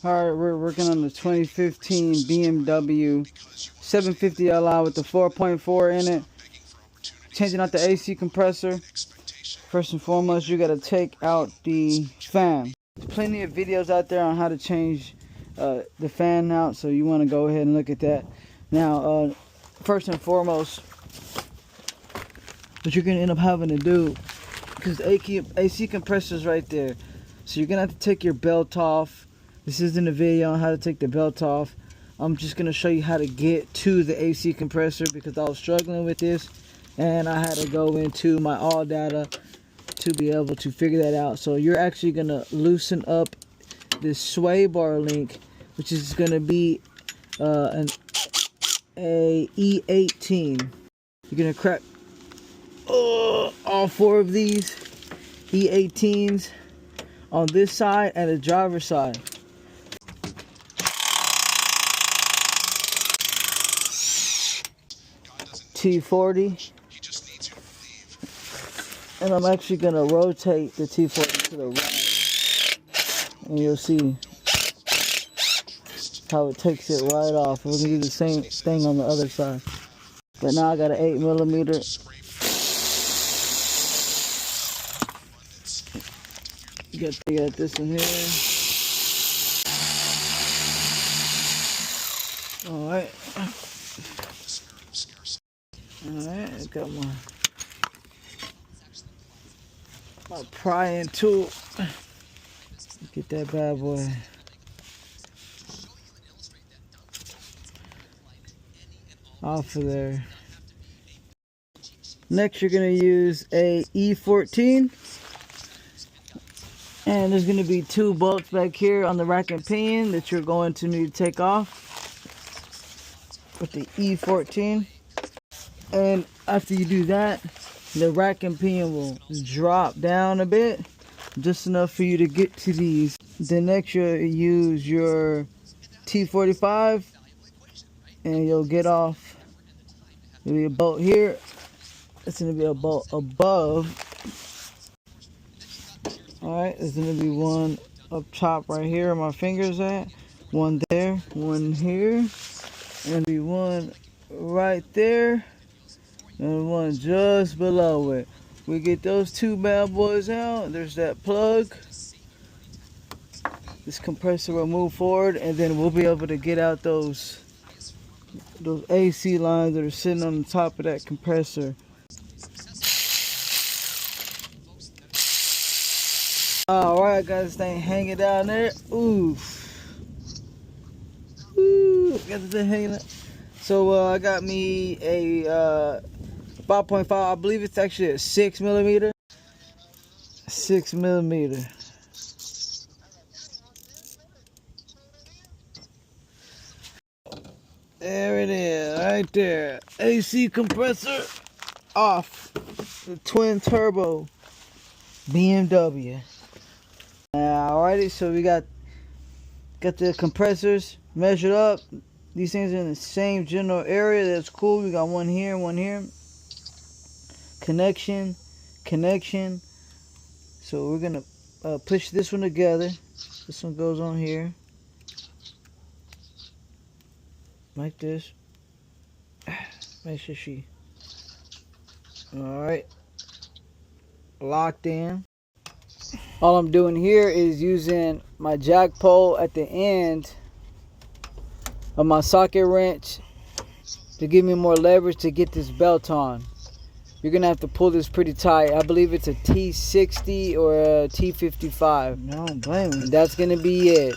Alright, we're working on the 2015 BMW 750Li with the 4.4 in it. Changing out the AC compressor. First and foremost, you gotta take out the fan. There's plenty of videos out there on how to change the fan out, so you want to go ahead and look at that. Now, first and foremost, what you're gonna end up having to do, because the AC compressor is right there, so you're gonna have to take your belt off. This isn't a video on how to take the belt off. I'm just gonna show you how to get to the AC compressor because I was struggling with this and I had to go into my all data to be able to figure that out. So you're actually gonna loosen up this sway bar link, which is gonna be a E18. You're gonna crack all four of these E18s on this side and the driver's side. T40, and I'm actually gonna rotate the T40 to the right, and you'll see how it takes it right off. We're gonna do the same thing on the other side, but now I got an 8mm. You got this one here. All right. Alright, I got my prying tool. Get that bad boy. Off of there. Next, you're going to use a E14. And there's going to be two bolts back here on the rack and pinion that you're going to need to take off with the E14. And after you do that, the rack and pinion will drop down a bit, just enough for you to get to these. Then next you'll use your T45 and you'll get off. There'll be a bolt here. It's going to be a bolt above. Alright, there's going to be one up top right here where my finger's at. One there, one here, and be one right there. And one just below it. We get those two bad boys out. There's that plug. This compressor will move forward, and then we'll be able to get out those AC lines that are sitting on the top of that compressor. Alright, got this thing hanging down there. Oof. Ooh, got this thing hanging. So I got me a 5.5, I believe it's actually a 6mm. 6mm. There it is, right there. AC compressor off. The twin turbo BMW. Alrighty, so we got the compressors measured up. These things are in the same general area. That's cool. We got one here, one here. Connection. So we're gonna push this one together. This one goes on here, like this. Make sure she. All right, locked in. All I'm doing here is using my jack pole at the end of my socket wrench to give me more leverage to get this belt on. You're gonna have to pull this pretty tight. I believe it's a T60 or a T55. No, blame me. That's gonna be it.